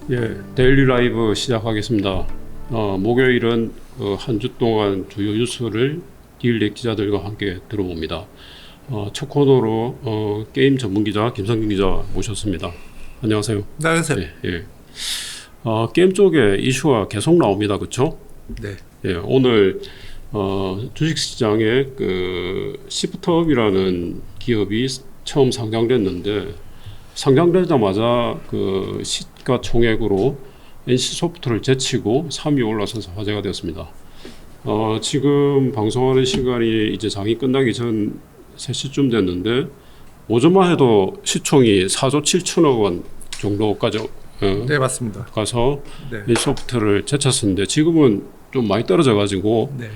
예, 데일리 라이브 시작하겠습니다. 목요일은 한 주 동안 주요 뉴스를 딜렉 기자들과 함께 들어봅니다. 첫 코너로 게임 전문 기자 김성균 기자 모셨습니다. 안녕하세요. 안녕하세요. 예, 예. 게임 쪽에 이슈가 계속 나옵니다. 그렇죠? 네. 예, 오늘 주식시장에 그 시프트업이라는 기업이 처음 상장됐는데 상장되자마자 그 시가총액으로 NC소프트를 제치고 3위 올라서서 화제가 되었습니다. 지금 방송하는 시간이 이제 장이 끝나기 전 3시쯤 됐는데 오전만 해도 시총이 4조 7천억 원 정도까지 네, 맞습니다. 가서 네. NC소프트를 제쳤었는데 지금은 좀 많이 떨어져가지고 네.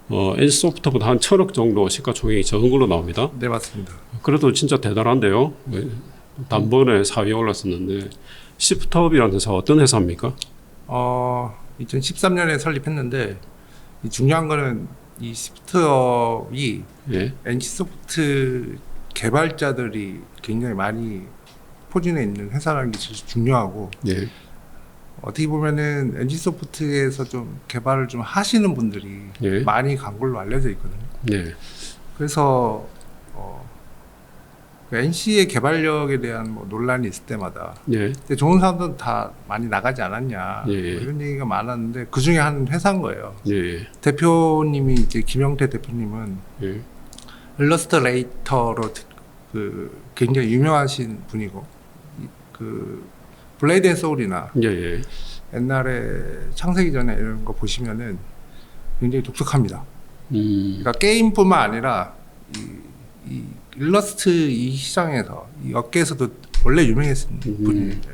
NC소프트보다 한 1,000억 정도 시가총액이 적은 걸로 나옵니다. 네, 맞습니다. 그래도 진짜 대단한데요. 단번에 4위에 올랐었는데 시프트업이라는 회사 어떤 회사입니까? 2013년에 설립했는데 이 중요한 거는 이 시프트업이 예, NC소프트 개발자들이 굉장히 많이 포진해 있는 회사라는 게 제일 중요하고 예, 어떻게 보면은 NC소프트에서 좀 개발을 좀 하시는 분들이 예. 많이 간 걸로 알려져 있거든요. 예, 그래서 NC의 개발력에 대한 뭐 논란이 있을 때마다 예, 근데 좋은 사람들은 다 많이 나가지 않았냐 예. 뭐 이런 얘기가 많았는데 그 중에 한 회사인 거예요. 예, 대표님이 이제 김영태 대표님은 예, 일러스트레이터로 그 굉장히 유명하신 분이고 그 블레이드 앤 소울이나 예, 예. 옛날에 창세기 전에 이런 거 보시면은 굉장히 독특합니다. 그러니까 게임뿐만 아니라 이 일러스트 이 시장에서 이 업계에서도 원래 유명했던 분인데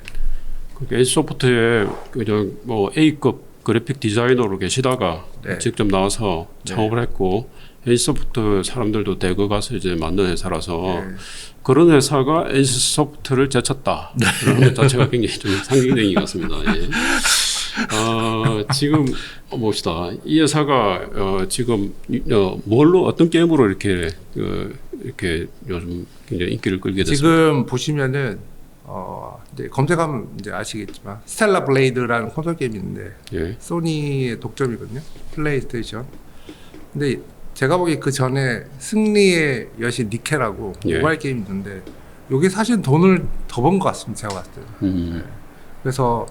그러니까 NC소프트에 그냥 뭐 A급 그래픽 디자이너로 계시다가 네. 직접 나와서 네. 창업을 했고 NC소프트 사람들도 대거 가서 이제 만든 회사라서 네. 그런 회사가 NC소프트를 제쳤다. 그런 것 자체가 굉장히 좀 상징적인 것 같습니다. 예. 지금 봅시다. 이 회사가 지금 뭘로 어떤 게임으로 이렇게 이렇게 요즘 굉장히 인기를 끌게 됐습니다. 지금 보시면은 이제 검색하면 이제 아시겠지만 스텔라 블레이드라는 콘솔 게임이 있는데 예, 소니의 독점이거든요. 플레이스테이션. 근데 제가 보기에 그 전에 승리의 여신 니케라고 예. 모바일 게임이 있는데 요게 사실 돈을 더 번 것 같습니다. 제가 봤을 때는. 그래서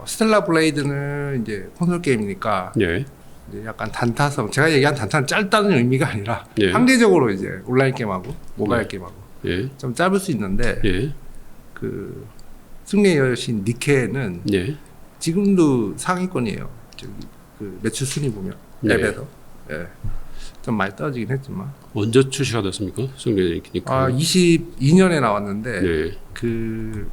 스텔라 블레이드는 이제 콘솔 게임이니까 예, 이제 약간 단타성. 제가 얘기한 단타는 짧다는 의미가 아니라 예. 상대적으로 이제 온라인 게임하고 모바일 예. 게임하고 예, 좀 짧을 수 있는데 예, 그 승리의 여신 니케는 예, 지금도 상위권이에요. 저기 그 매출 순위 보면 네. 앱에서 예. 좀 많이 떨어지긴 했지만 언제 출시가 됐습니까? 승리니까. 22년에 나왔는데 예, 그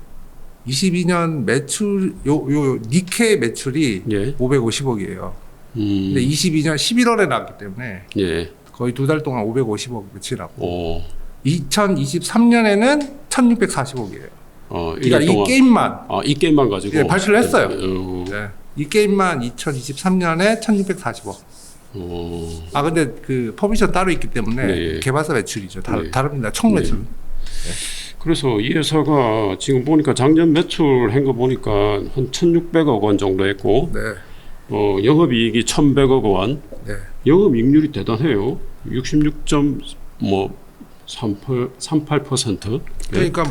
22년 매출 요 니케 매출이 예, 550억이에요. 근데 22년 11월에 나왔기 때문에 예, 거의 2달 동안 550억 매출하고 오, 2023년에는 1640억이에요. 그러니까 1년 이 동안. 게임만 이 게임만 가지고. 예, 발표를 했어요. 어, 네. 이 게임만 2023년에 1640억. 근데 그 퍼미션 따로 있기 때문에 네. 개발사 매출이죠. 네. 다릅니다. 총 매출. 그래서 이 회사가 지금 보니까 작년 매출한 거 보니까 한 1,600억 원 정도 했고, 네. 영업이익이 1,100억 원, 네. 영업이익률이 대단해요. 36.38%. 그러니까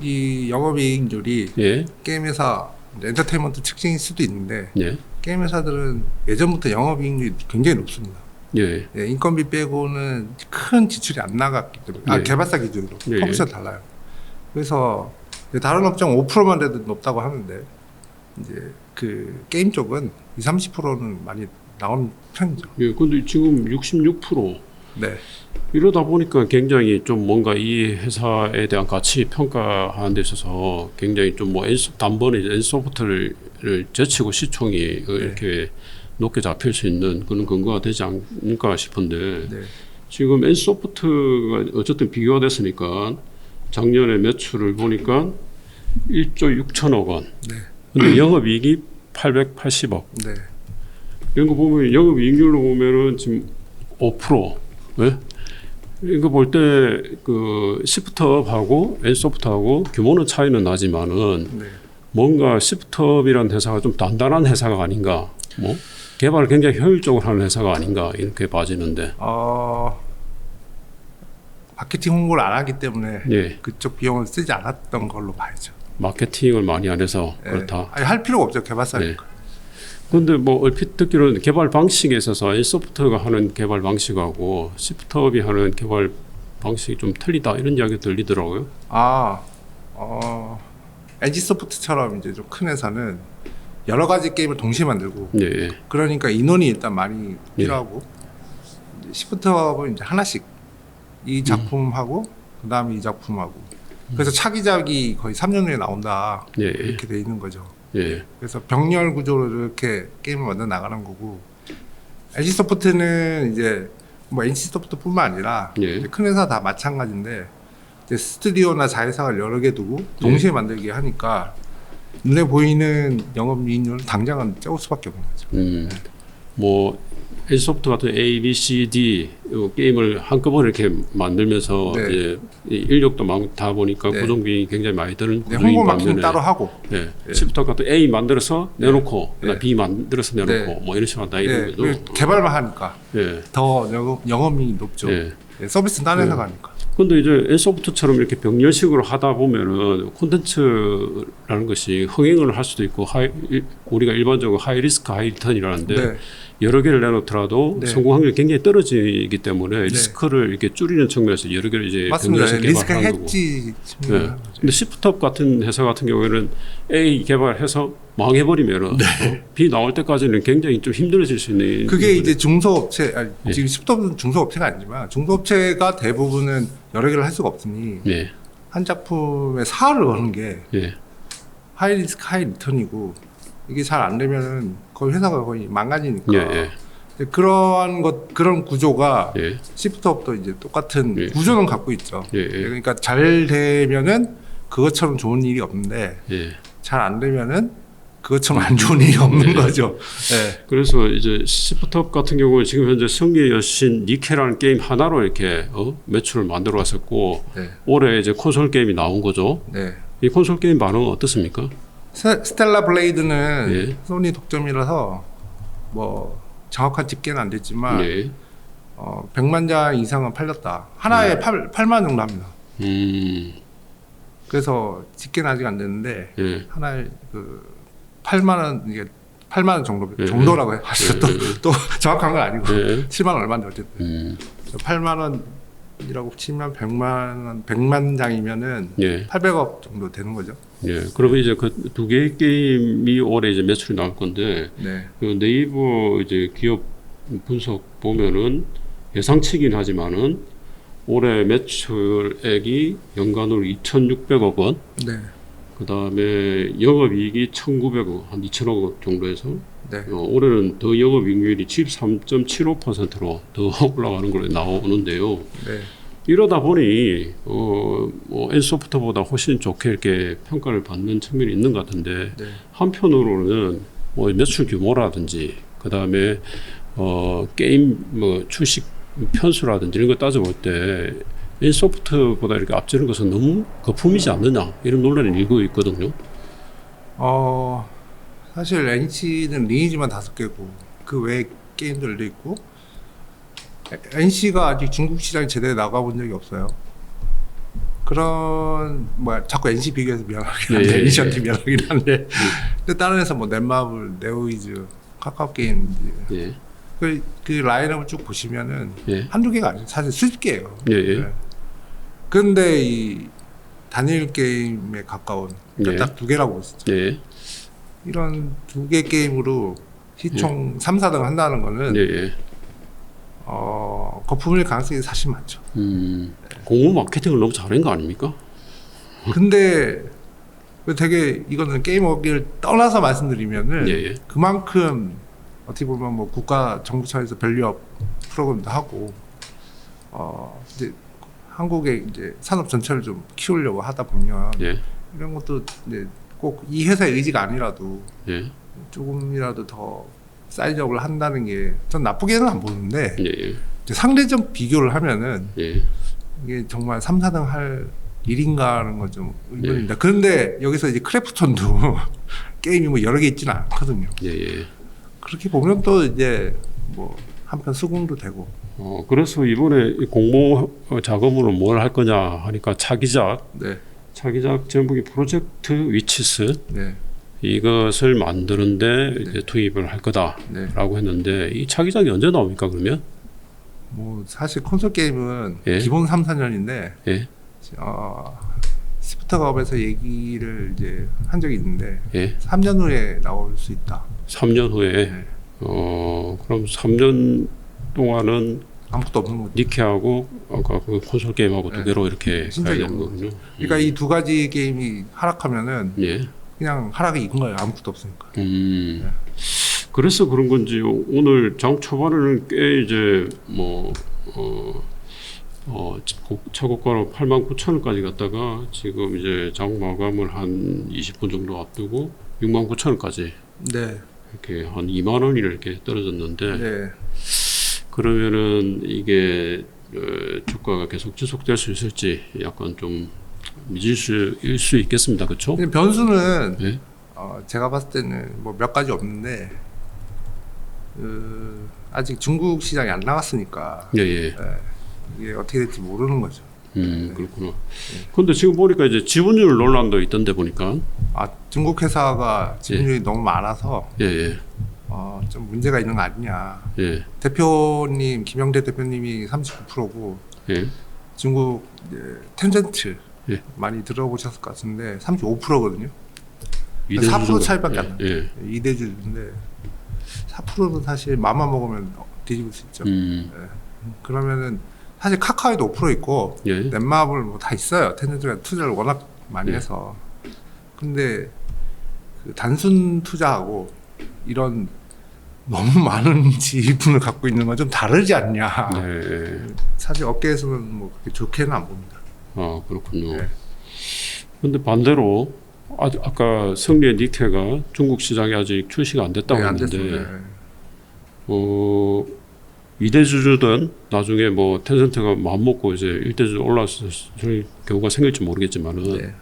이 영업이익률이 예, 게임 회사 엔터테인먼트 특징일 수도 있는데 예, 게임 회사들은 예전부터 영업이익률이 굉장히 높습니다. 예, 예, 인건비 빼고는 큰 지출이 안 나갔기 때문에 네. 개발사 기준으로 네. 퍼미션 달라요. 그래서 다른 업종 5%만 돼도 높다고 하는데 이제 그 게임 쪽은 20-30%는 많이 나오는 편이죠. 예. 근데 지금 66%. 네. 이러다 보니까 굉장히 좀 뭔가 이 회사에 대한 가치 평가하는 데 있어서 굉장히 좀 뭐 단번에 NC소프트를 제치고 시총이 이렇게 높게 잡힐 수 있는 그런 근거가 되지 않을까 싶은데 네. 지금 NC소프트가 어쨌든 비교가 됐으니까 작년에 매출을 보니까 1조 6천억 원. 네. 근데 영업이익이 880억. 네. 이런 거 보면 영업이익률로 보면은 지금 5%. 왜? 이거 볼 때 그 시프트업하고 엔소프트하고 규모는 차이는 나지만은 네. 뭔가 시프트업이라는 회사가 좀 단단한 회사가 아닌가, 뭐 개발을 굉장히 효율적으로 하는 회사가 아닌가 이렇게 봐지는데. 마케팅 홍보를 안 하기 때문에 예. 그쪽 비용을 쓰지 않았던 걸로 봐야죠. 마케팅을 많이 안 해서 예. 그렇다. 아니, 할 필요가 없죠, 개발사니까. 그런데 뭐 얼핏 듣기로는 개발 방식에 있어서 엔소프트가 하는 개발 방식하고 시프트업이 하는 개발 방식이 좀 틀리다 이런 이야기가 들리더라고요. NG소프트처럼 이제 좀 큰 회사는 여러 가지 게임을 동시에 만들고 예. 그러니까 인원이 일단 많이 필요하고 이제 시프트업은 이제 하나씩 이 작품하고 그다음에 이 작품하고 그래서 차기작이 거의 3년 후에 나온다 예. 이렇게 돼 있는 거죠. 예. 그래서 병렬 구조로 이렇게 게임을 만들어 나가는 거고 NC소프트는 이제 뭐 NC소프트뿐만 아니라 예. 이제 큰 회사 다 마찬가지인데 이제 스튜디오나 자회사를 여러 개 두고 동시에 만들게 하니까 눈에 보이는 영업이익률은 당장은 적을 수밖에 없는 거죠. 뭐 엔소프트 같은 A, B, C, D 게임을 한꺼번에 이렇게 만들면서 네. 이제 인력도 많다 보니까 네. 고정비용이 굉장히 많이 드는 네, 구조인 홍보 마케팅 반면에 따로 하고 예. 시프트 같은 A 만들어서 내놓고 그다음 네. B 만들어서 내놓고 네. 뭐 이런 식으로 한다 이런 네, 거죠. 그리고 개발만 하니까 예. 더 영업이익이 높죠. 예. 네, 서비스는 다른 회사가 하니까. 근데 이제 엔소프트처럼 이렇게 병렬식으로 하다 보면은 콘텐츠라는 것이 흥행을 할 수도 있고 우리가 일반적으로 하이 리스크 하이 리턴이라는데 네. 여러 개를 내놓더라도 네. 성공 확률이 굉장히 떨어지기 때문에 리스크를 이렇게 줄이는 측면에서 여러 개를 이제 맞습니다. 병렬식 리스크 개발하는 거고. 해지 네. 측면을 근데 시프트업 같은 회사 같은 경우에는 A 개발해서 망해버리면은 B 나올 때까지는 굉장히 좀 힘들어질 수 있는. 그게 이제 중소업체, 예. 지금 시프트업은 중소업체가 아니지만 중소업체가 대부분은 여러 개를 할 수가 없으니 예. 한 작품에 사활을 거는 게 예. 하이 리스크 하이 리턴이고 이게 잘 안 되면은 거의 회사가 거의 망가지니까 예. 그런 구조가 예. 시프트업도 이제 똑같은 예. 구조는 갖고 있죠. 예. 그러니까 잘 되면은 그것처럼 좋은 일이 없는데 예. 잘 안 되면은 그것처럼 안 좋은 일이 없는 거죠. 네. 그래서 이제 시프트업 같은 경우는 지금 현재 성리의 여신 니케라는 게임 하나로 이렇게 매출을 만들어 왔었고 네. 올해 이제 콘솔 게임이 나온 거죠. 네. 이 콘솔 게임 반응은 어떻습니까? 스텔라 블레이드는 예. 소니 독점이라서 뭐 정확한 집계는 안 됐지만 예. 100만 장 이상은 팔렸다. 하나에 8만 정도 합니다. 그래서 집계는 아직 안 됐는데 예. 하나에 그 8만 원 이게 8만 원 정도 예. 정도라고 하죠. 또 정확한 건 아니고 예. 7만 원 얼마인데 어쨌든 8만 원이라고 치면 100만 장이면은 예. 800억 정도 되는 거죠. 예. 그러면 이제 그 두 개의 게임이 올해 이제 매출이 나올 건데 네. 그 네이버 이제 기업 분석 보면은 예상치긴 하지만은 올해 매출액이 연간으로 2,600억 원, 네. 그 다음에 영업이익이 1,900억, 한 2,000억 원 정도에서 네. 올해는 더 영업이익률이 73.75%로 더 올라가는 걸로 나오는데요. 네. 이러다 보니 뭐 엔소프트보다 훨씬 좋게 이렇게 평가를 받는 측면이 있는 것 같은데 네. 한편으로는 뭐 매출 규모라든지 그 다음에 게임 뭐 출시 편수라든지 이런 거 따져볼 때 엔소프트보다 이렇게 앞지르는 것은 너무 거품이지 않느냐 이런 논란이 일고 있거든요. 사실 NC는 리니지만 5개고 그 외에 게임들도 있고 NC가 아직 중국 시장에 제대로 나가본 적이 없어요. 그런 뭐 자꾸 NC 비교해서 미안하긴 한데 예. NC한테 미안하긴 한데 근데 다른 회사 뭐 넷마블, 네오이즈, 카카오게임 예. 그 라인업을 쭉 보시면은 예. 한두 개가 아니에요. 사실 수십 개예요. 예. 근데 이 단일 게임에 가까운 예. 딱 2개라고 보시죠. 예. 이런 2개 게임으로 시총 3, 4등 한다는 거는 예. 거품일 가능성이 사실 많죠. 공모 마케팅을 너무 잘한 거 아닙니까? 근데 되게 이거는 게임업계를 떠나서 말씀드리면은 예. 그만큼 어떻게 보면 뭐 국가 정부 차원에서 밸류업 프로그램도 하고 이제 한국의 이제 산업 전체를 좀 키우려고 하다 보면 예. 이런 것도 이제 꼭 이 회사의 의지가 아니라도 예. 조금이라도 더 사이즈업을 한다는 게 전 나쁘게는 안 보는데 예. 이제 상대적 비교를 하면은 예. 이게 정말 3, 4등 할 일인가 하는 건 좀 의문입니다. 예. 그런데 여기서 이제 크래프톤도 게임이 뭐 여러 개 있지는 않거든요. 예, 예. 그렇게 보면 또 이제 뭐 한편 수긍도 되고. 그래서 이번에 이 공모 작업으로 뭘 할 거냐 하니까 차기작 네. 제목이 프로젝트 위치스 네. 이것을 만드는데 이제 투입을 할 거다라고 네. 했는데 이 차기작이 언제 나옵니까 그러면? 뭐 사실 콘솔 게임은 예. 기본 3, 4년인데 예. 시프트업에서 얘기를 이제 한 적이 있는데 예. 3년 후에 나올 수 있다. 3년 후에 네. 그럼 3년 동안은 아무것도 없는 거죠. 니케하고 아까 그 콘솔 게임하고 두 네. 개로 이렇게 가야 신작이 되는 없는 거군요. 그러니까 이 두 가지 게임이 하락하면은 예. 그냥 하락이 이건 거예요. 아무것도 없으니까. 그래서 그런 건지 오늘 장 초반에는 꽤 이제 최고가로 89,000원까지 갔다가 지금 이제 장 마감을 한 20분 정도 앞두고 69,000원까지 네. 이렇게 한 2만 원이 이렇게 떨어졌는데 네. 그러면은 이게 주가가 계속 지속될 수 있을지 약간 좀 미지수일 수 있겠습니다. 그렇죠? 근데 변수는 예? 제가 봤을 때는 뭐 몇 가지 없는데 아직 중국 시장이 안 나갔으니까 예, 예. 이게 어떻게 될지 모르는 거죠. 그렇구나. 근데 지금 보니까 이제 지분율 논란도 있던데 보니까. 중국 회사가 지분율이 너무 많아서 예, 예. 좀 문제가 있는 거 아니냐. 예. 대표님 김영대 대표님이 39%고 예. 중국 이제 텐센트 예. 많이 들어보셨을 것 같은데 35%거든요. 이대주 4% 정도. 차이밖에 안 예, 나요. 예. 이대주인데 4%는 사실 맘만 먹으면 뒤집을 수 있죠. 그러면은 사실 카카오에도 5% 있고 예. 넷마블 뭐 다 있어요. 텐센트가 투자를 워낙 많이 예. 해서. 근데 그 단순 투자하고 이런 너무 많은 지분을 갖고 있는 건 좀 다르지 않냐. 예. 사실 업계에서는 뭐 그렇게 좋게는 안 봅니다. 그렇군요. 네. 근데 반대로 아까 성리의 니케가 중국 시장에 아직 출시가 안 됐다고 안 했는데 됐습니다. 이대주주든 나중에 뭐 텐센트가 마음 먹고 이제 일대주 올라왔을 경우가 생길지 모르겠지만은 네.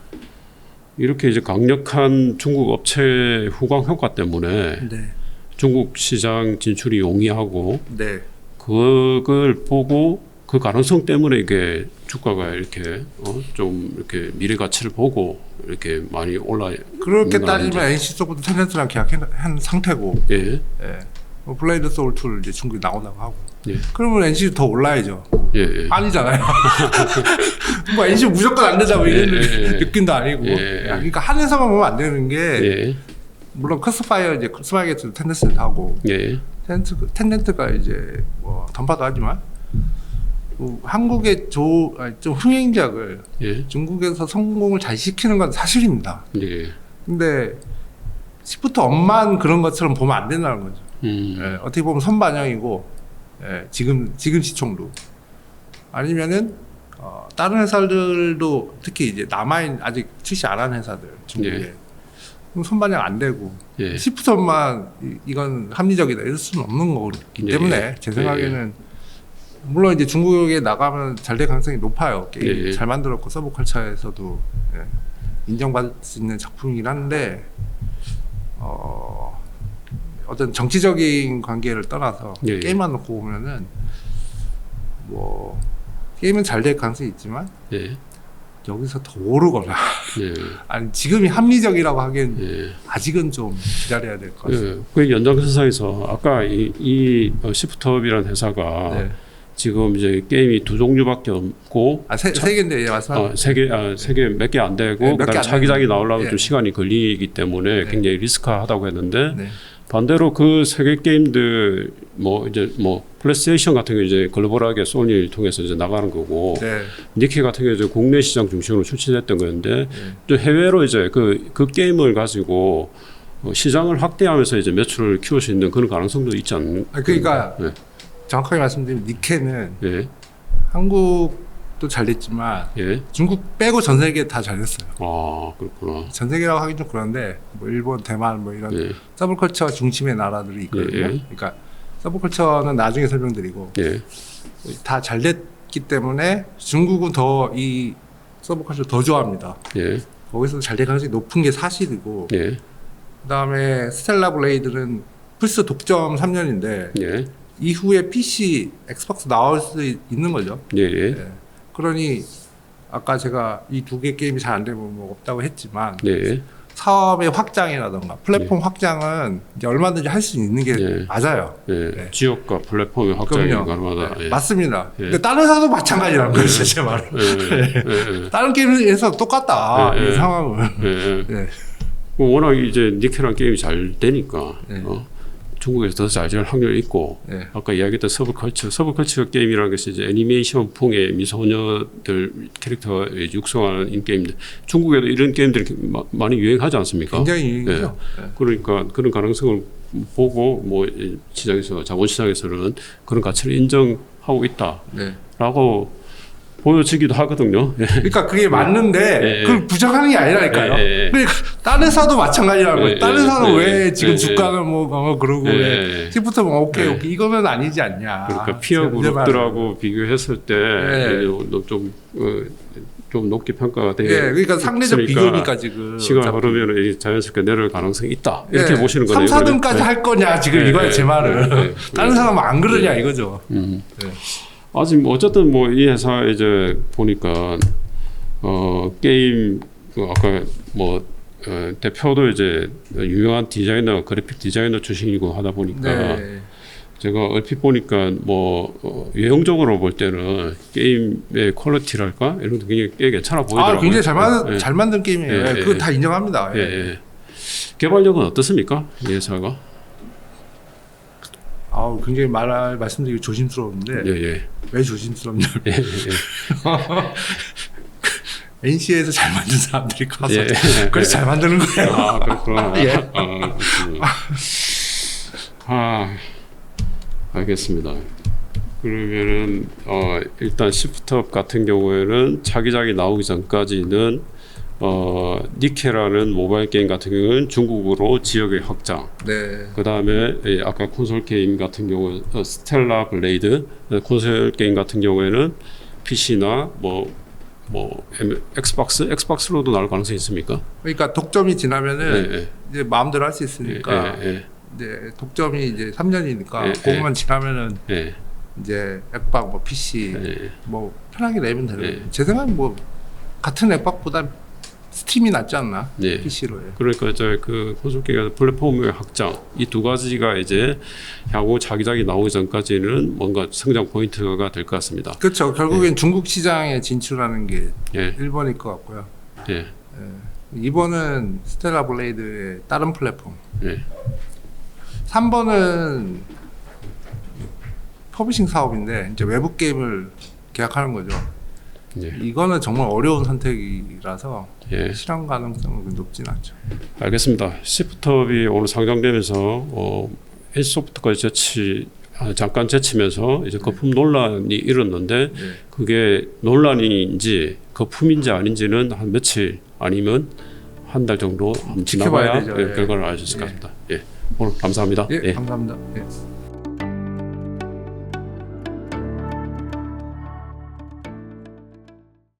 이렇게 이제 강력한 중국 업체 후광 효과 때문에 네. 중국 시장 진출이 용이하고 네. 그걸 보고 그 가능성 때문에 이게 주가가 이렇게 좀 이렇게 미래 가치를 보고 이렇게 많이 올라. 그렇게 따지면 NC소프트 텐센트랑 계약한 상태고, 예. 뭐 블레이드 소울 2를 이제 중국에 나온다고 하고, 예. 그러면 NC 더 올라야죠. 예. 예. 아니잖아요. 뭐 NC 무조건 안 된다고 이런 예. 느낌도 아니고, 예. 그러니까 한 회사만 보면 안 되는 게, 예. 물론 커스파이어 이제 스파이게트 텐센트 하고, 예. 텐센트가 이제 뭐 던파도 하지만. 한국의 좀 흥행작을 예. 중국에서 성공을 잘 시키는 건 사실입니다. 예. 근데 시프트 업만 그런 것처럼 보면 안 된다는 거죠. 어떻게 보면 선반영이고, 지금 시총도 아니면은 다른 회사들도 특히 이제 아직 출시 안 한 회사들 중국에 예. 그럼 선반영 안 되고 예. 시프트 업만 이건 합리적이다 이럴 수는 없는 거기 때문에 예. 제 생각에는. 물론 이제 중국에 나가면 잘 될 가능성이 높아요. 게임 예. 잘 만들었고 서브컬처에서도 인정받을 수 있는 작품이긴 한데 어떤 정치적인 관계를 떠나서 예. 게임만 놓고 보면은 뭐 게임은 잘 될 가능성이 있지만 예. 여기서 더 오르거나 예. 아니 지금이 합리적이라고 하기엔 예. 아직은 좀 기다려야 될 것 같습니다. 예. 그 연장선상에서 아까 이 시프트업이라는 회사가 네. 지금 이제 게임이 두 종류밖에 없고 세 개인데 말씀하신 세 개 몇 개 안 되고 네, 몇개 그다음 안 차기작이 되는- 나오려면 예. 좀 시간이 걸리기 때문에 네. 굉장히 리스크하다고 했는데 네. 반대로 그 세 개 게임들 뭐 플레이스테이션 같은 게 이제 글로벌하게 소니를 통해서 이제 나가는 거고 네. 니케 같은 게 이제 국내 시장 중심으로 출시됐던 거였는데 네. 또 해외로 이제 그 게임을 가지고 시장을 확대하면서 이제 매출을 키울 수 있는 그런 가능성도 있지 않습니까? 그러니까 예. 정확하게 말씀드리면 니케는 예. 한국도 잘 됐지만 예. 중국 빼고 전 세계 다 잘 됐어요. 그렇구나. 전 세계라고 하긴 좀 그런데 뭐 일본, 대만 뭐 이런 예. 서브컬처 중심의 나라들이 있거든요. 예. 그러니까 서브컬처는 나중에 설명드리고 예. 다 잘 됐기 때문에 중국은 더 이 서브 컬처 더 좋아합니다. 예. 거기서 잘 될 가능성이 높은 게 사실이고 예. 그다음에 스텔라 블레이드는 플스 독점 3년인데 예. 이후에 PC, 엑스박스 나올 수 있는 거죠. 예. 예. 예. 그러니 아까 제가 이 두 개 게임이 잘 안 되면 뭐 없다고 했지만 예. 사업의 확장이라던가 플랫폼 확장은 이제 얼마든지 할 수 있는 게 예. 맞아요. 예. 네. 지역과 플랫폼의 확장이 그럼요. 가능하다. 네, 예. 맞습니다. 예. 근데 다른 사도 마찬가지라는 거예요, 제 말은. 예. 다른 게임에서 똑같다, 예. 이 상황은. 예. 네. 워낙 이제 니켈한 게임이 잘 되니까 네. 중국에서 더 잘 될 확률이 있고 네. 아까 이야기했던 서브컬처 게임이라는 것이 이제 애니메이션풍의 미소녀들 캐릭터 육성하는 인게임들 중국에도 이런 게임들이 많이 유행하지 않습니까? 굉장히 유행이죠. 네. 그러니까 그런 가능성을 보고 뭐 시장에서 자본시장에서는 그런 가치를 인정하고 있다라고 네. 보여지기도 하거든요. 예. 그러니까 그게 맞는데 예. 그걸 부정하는 게 아니라니까요. 예. 그러니까 다른 사도 마찬가지라는 거예요. 예. 다른 사도 왜 지금 예. 주가는 뭐 그러고 왜 시프트 뭐 오케이 예. 이거는 아니지 않냐. 그러니까 피어 제 말은. 그룹들하고 비교했을 때 좀 높게 평가가 되게 예, 그러니까 상대적 있으니까 비교니까 지금 시간 어차피. 흐르면 자연스럽게 내려올 가능성이 있다 이렇게 예, 보시는 거네요. 3, 4등까지 할 거냐 지금 예, 이거야 예, 제 말은. 예, 예. 다른 사람은 안 그러냐 이거죠. 예. 아직 뭐 어쨌든 뭐 이 회사 이제 보니까 게임 아까 뭐 대표도 이제 유명한 디자이너 그래픽 디자이너 출신이고 하다 보니까 네. 제가 얼핏 보니까 뭐 외형적으로 볼 때는 게임의 퀄리티랄까 이런 게 굉장히 꽤 괜찮아 보이더라고요. 굉장히 예. 잘 만든 게임이에요. 예, 그거 예. 다 인정합니다. 예, 예. 개발력은 어떻습니까? 이 회사가? 굉장히 말씀드리기 조심스러운데 예, 예. 왜 조심스럽냐? 예, 예. NC에서 잘 만든 사람들이 가서 예. 그래서 잘 만드는 거예요. 아, 그렇구나. 예. 그렇구나. 알겠습니다. 그러면은 일단 시프트업 같은 경우에는 차기작이 나오기 전까지는 니케라는 모바일 게임 같은 경우는 중국으로 지역의 확장. 네. 그 다음에 아까 콘솔 게임 같은 경우 스텔라 블레이드 콘솔 게임 같은 경우에는 PC나 엑스박스로도 나올 가능성이 있습니까? 그러니까 독점이 지나면은 예, 예. 이제 마음대로 할 수 있으니까 예, 예, 이제 독점이 이제 3년이니까 예, 그것만 지나면은 예. 이제 엑박 뭐 PC 예. 뭐 편하게 내면 되는 예. 거예요. 제 생각엔 뭐 같은 엑박보다 스팀이 낫지 않나? 예. PC로. 그러니까 그 콘솔 게임 플랫폼의 확장 이 두 가지가 이제 향후 차기작이 나오기 전까지는 뭔가 성장 포인트가 될 것 같습니다. 그렇죠. 결국엔 중국 시장에 진출하는 게 예. 1번일 것 같고요. 예. 2번은 스텔라 블레이드의 다른 플랫폼. 예. 3번은 퍼블리싱 사업인데 이제 외부 게임을 계약하는 거죠. 예. 이거는 정말 어려운 선택이라서 예. 실현 가능성은 높진 않죠. 알겠습니다. 시프트업이 오늘 상장되면서 NC소프트까지 잠깐 제치면서 이제 거품 논란이 일었는데 네. 그게 논란인지 거품인지 아닌지는 한 며칠 아니면 한 달 정도 지켜봐야 지나봐야 되죠. 예. 결과를 알 수 있을 것 같습니다. 예. 오늘 감사합니다. 예, 예. 감사합니다. 예.